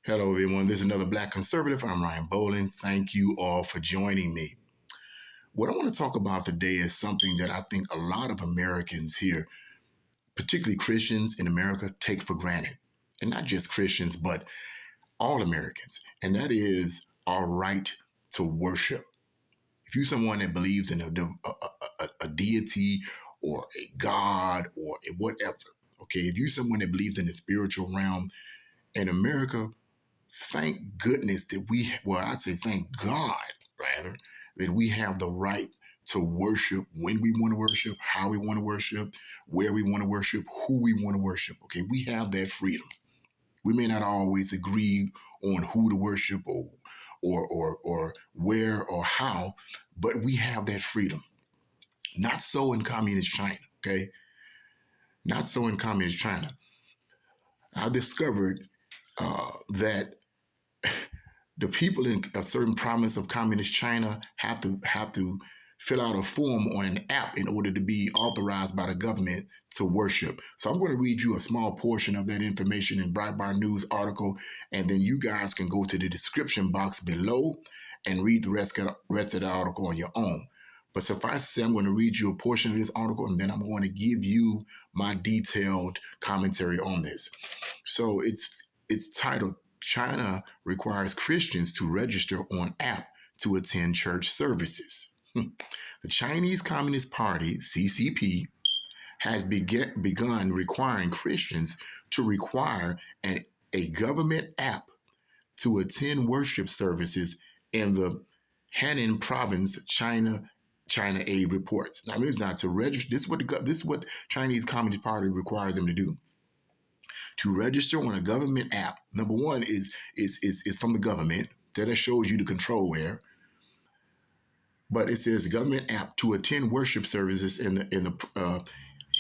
Hello, everyone. This is another Black Conservative. I'm Ryan Bolin. Thank you all for joining me. What I want to talk about today is something that I think a lot of Americans here, particularly Christians in America, take for granted. And not just Christians, but all Americans. And that is our right to worship. If you're someone that believes in a deity or a God or a whatever, okay, if you're someone that believes in the spiritual realm in America, thank goodness that I'd say thank God, rather, that we have the right to worship when we want to worship, how we want to worship, where we want to worship, who we want to worship. Okay, we have that freedom. We may not always agree on who to worship or where or how, but we have that freedom. Not so in communist China, okay? Not so in communist China. I discovered that the people in a certain province of communist China have to fill out a form on an app in order to be authorized by the government to worship. So I'm going to read you a small portion of that information in Breitbart News article, and then you guys can go to the description box below and read the rest of the article on your own. But suffice to say, I'm going to read you a portion of this article, and then I'm going to give you my detailed commentary on this. So it's titled China requires Christians to register on app to attend church services. The Chinese Communist Party, CCP, has begun requiring Christians to require a government app to attend worship services in the Henan province, China Aid reports. Now, it's not to register. This is what Chinese Communist Party requires them to do. To register on a government app, number one is from the government. That shows you the control there. But it says government app to attend worship services in the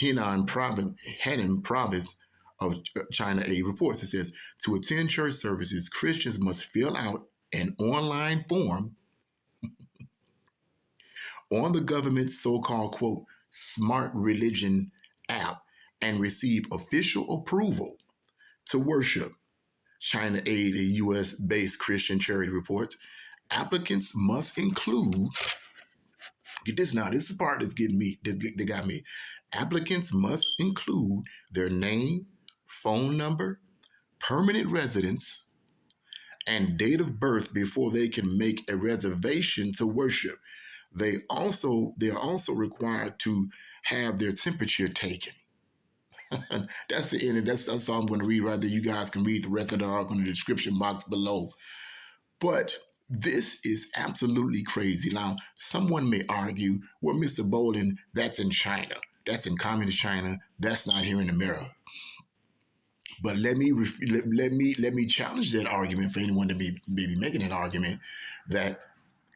Henan province of China Aid reports. It says to attend church services, Christians must fill out an online form on the government's so-called quote smart religion app and receive official approval to worship. China Aid, a U.S. based Christian charity, reports applicants must include, get this now, this is the part that's getting me, that got me. Applicants must include their name, phone number, permanent residence, and date of birth before they can make a reservation to worship. They are also required to have their temperature taken. That's the end. That's all I'm going to read right there. You guys can read the rest of the article in the description box below. But this is absolutely crazy. Now, someone may argue, well, Mr. Bolin, that's in China. That's in communist China. That's not here in America. But let me challenge that argument for anyone to be making that argument that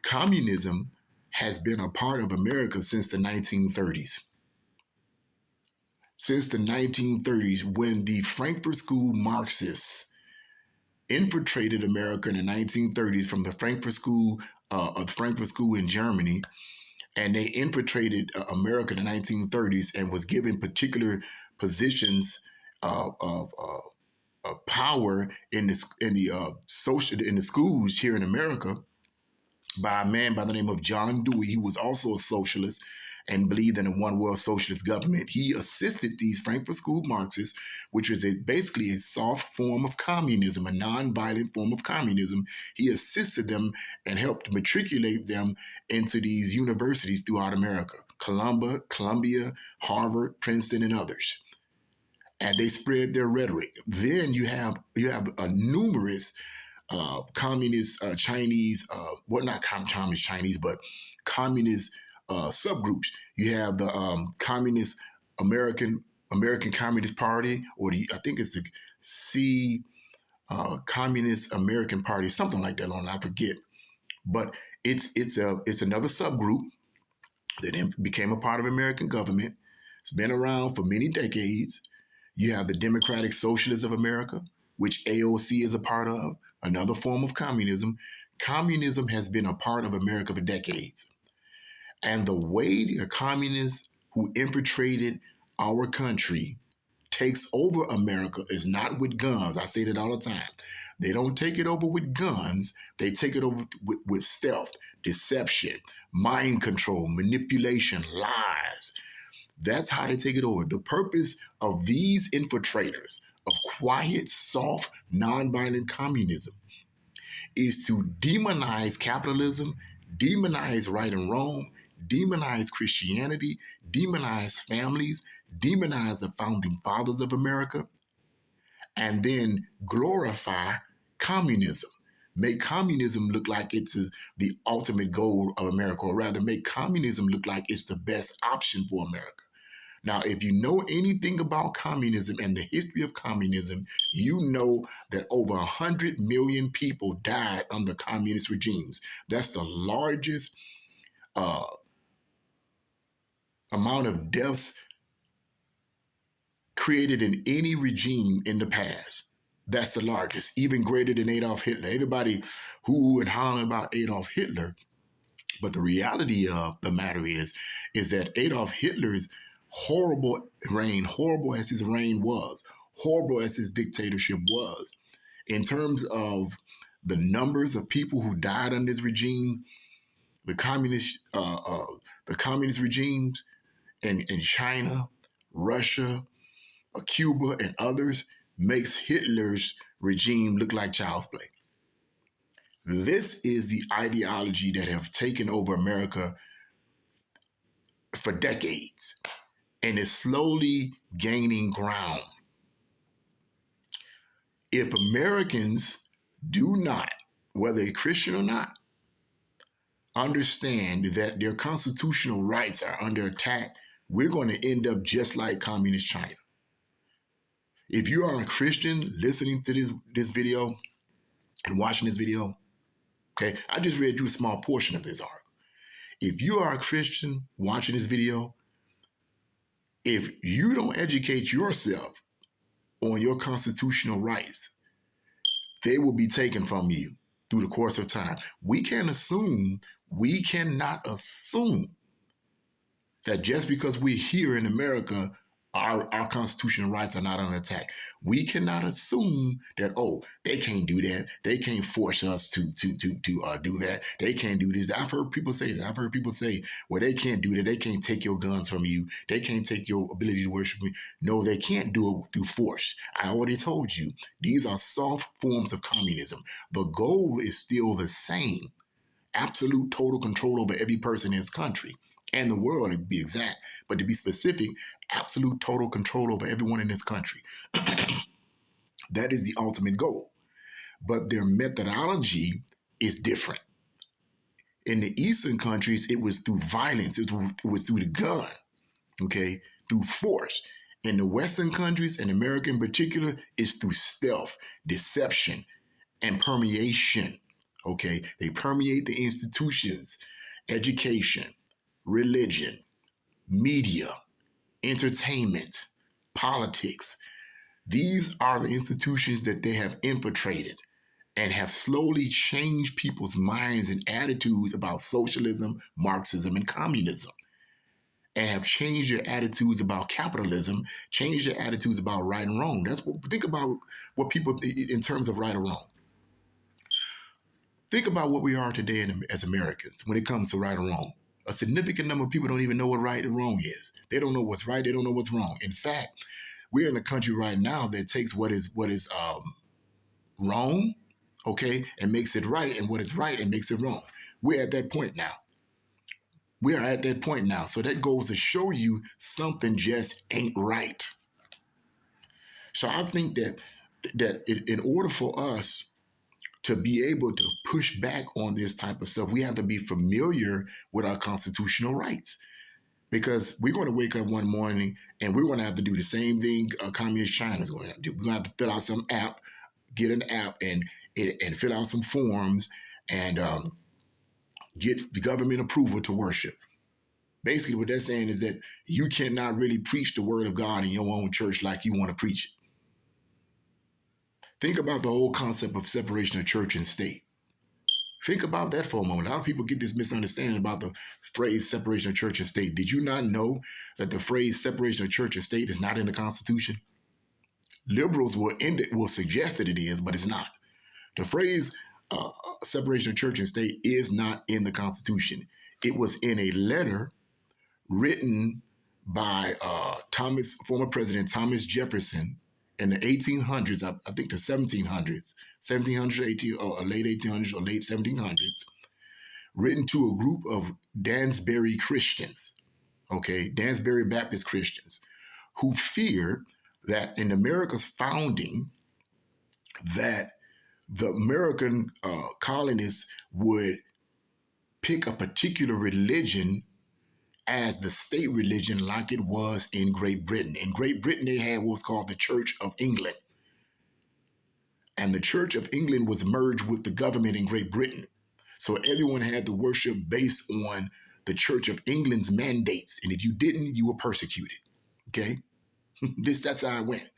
communism has been a part of America since the 1930s. Since the 1930s, when the Frankfurt School Marxists infiltrated America in the 1930s from the Frankfurt School in Germany, and they infiltrated America in the 1930s and was given particular positions of power in the schools here in America by a man by the name of John Dewey. He was also a socialist and believed in a one world socialist government. He assisted these Frankfurt School Marxists, which was basically a soft form of communism, a non-violent form of communism. He assisted them and helped matriculate them into these universities throughout America: Columbia, Harvard, Princeton, and others. And they spread their rhetoric. Then you have a numerous communist Chinese, not communist Chinese, but communist subgroups. You have the communist American Communist Party, or I think it's the Communist American Party, something like that. I forget, but it's another subgroup that became a part of American government. It's been around for many decades. You have the Democratic Socialists of America, which AOC is a part of, another form of communism. Communism has been a part of America for decades. And the way the communists who infiltrated our country takes over America is not with guns. I say that all the time. They don't take it over with guns. They take it over with stealth, deception, mind control, manipulation, lies. That's how they take it over. The purpose of these infiltrators of quiet, soft, nonviolent communism is to demonize capitalism, demonize right and wrong, demonize Christianity, demonize families, demonize the founding fathers of America, and then glorify communism. Make communism look like it's the ultimate goal of America, or rather, make communism look like it's the best option for America. Now, if you know anything about communism and the history of communism, you know that over 100 million people died under communist regimes. That's the largest amount of deaths created in any regime in the past. That's the largest, even greater than Adolf Hitler. Everybody who and hollering about Adolf Hitler, but the reality of the matter is that Adolf Hitler's horrible reign, horrible as his reign was, horrible as his dictatorship was, in terms of the numbers of people who died under this regime, the communist regimes in China, Russia, Cuba, and others makes Hitler's regime look like child's play. This is the ideology that have taken over America for decades and is slowly gaining ground. If Americans do not, whether a Christian or not, understand that their constitutional rights are under attack, we're going to end up just like communist China. If you are a Christian listening to this video and watching this video, okay, I just read you a small portion of this article. If you are a Christian watching this video, if you don't educate yourself on your constitutional rights, they will be taken from you through the course of time. We cannot assume that just because we're here in America, our constitutional rights are not under attack. We cannot assume that, oh, they can't do that. They can't force us to do that. They can't do this. I've heard people say that. I've heard people say, well, they can't do that. They can't take your guns from you. They can't take your ability to worship me. No, they can't do it through force. I already told you, these are soft forms of communism. The goal is still the same. Absolute total control over every person in this country and the world, to be exact, but to be specific, absolute total control over everyone in this country. That is the ultimate goal. But their methodology is different. In the Eastern countries, it was through violence. It was through the gun, okay, through force. In the Western countries, and America in particular, it's through stealth, deception, and permeation, okay? They permeate the institutions, education, religion, media, entertainment, politics. These are the institutions that they have infiltrated and have slowly changed people's minds and attitudes about socialism, Marxism, and communism, and have changed their attitudes about capitalism, changed their attitudes about right and wrong. Think about what people, in terms of right or wrong. Think about what we are today as Americans when it comes to right or wrong. A significant number of people don't even know what right and wrong is. They don't know what's right. They don't know what's wrong. In fact, we're in a country right now that takes what is wrong, okay, and makes it right, and what is right and makes it wrong. We're at that point now. We are at that point now. So that goes to show you something just ain't right. So I think that in order for us to be able to push back on this type of stuff, we have to be familiar with our constitutional rights. Because we're going to wake up one morning and we're going to have to do the same thing Communist China is going to have to do. We're going to have to fill out some app, get an app and fill out some forms and get the government approval to worship. Basically, what they're saying is that you cannot really preach the word of God in your own church like you want to preach it. Think about the whole concept of separation of church and state. Think about that for a moment. A lot of people get this misunderstanding about the phrase separation of church and state. Did you not know that the phrase separation of church and state is not in the Constitution? Liberals will suggest that it is, but it's not. The phrase separation of church and state is not in the Constitution. It was in a letter written by former President Thomas Jefferson in the 1800s, I think the 1700s, 18, or late 1800s or late 1700s, written to a group of Dansbury Christians, okay, Dansbury Baptist Christians, who feared that in America's founding, that the American colonists would pick a particular religion as the state religion like it was in Great Britain. In Great Britain, they had what was called the Church of England. And the Church of England was merged with the government in Great Britain. So everyone had to worship based on the Church of England's mandates. And if you didn't, you were persecuted. Okay? That's how it went.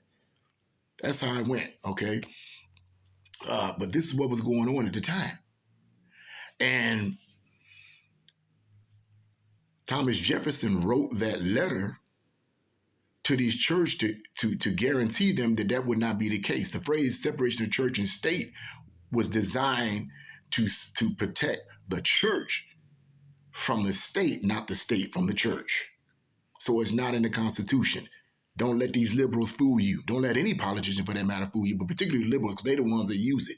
That's how it went, okay? But this is what was going on at the time. And Thomas Jefferson wrote that letter to these churches to guarantee them that that would not be the case. The phrase separation of church and state was designed to protect the church from the state, not the state from the church. So it's not in the Constitution. Don't let these liberals fool you. Don't let any politician, for that matter, fool you, but particularly liberals, because they're the ones that use it.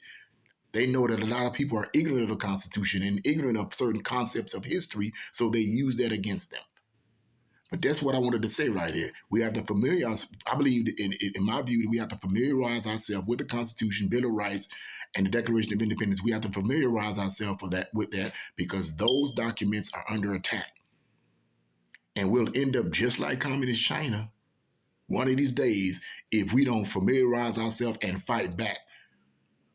They know that a lot of people are ignorant of the Constitution and ignorant of certain concepts of history, so they use that against them. But that's what I wanted to say right here. We have to familiarize, I believe, in my view, that we have to familiarize ourselves with the Constitution, Bill of Rights, and the Declaration of Independence. We have to familiarize ourselves with that because those documents are under attack. And we'll end up just like communist China one of these days if we don't familiarize ourselves and fight back.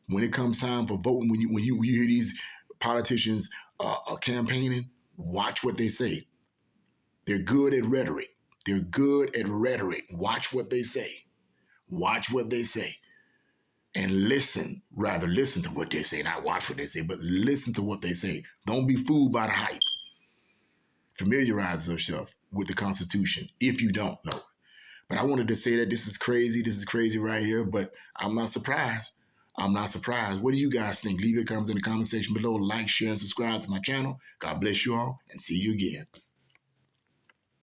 When it comes time for voting, when you hear these politicians campaigning, watch what they say. They're good at rhetoric. They're good at rhetoric. Watch what they say. Watch what they say. And listen to what they say. Not watch what they say, but listen to what they say. Don't be fooled by the hype. Familiarize yourself with the Constitution if you don't know it. But I wanted to say that this is crazy. This is crazy right here, but I'm not surprised. I'm not surprised. What do you guys think? Leave your comments in the comment section below. Like, share, and subscribe to my channel. God bless you all, and see you again.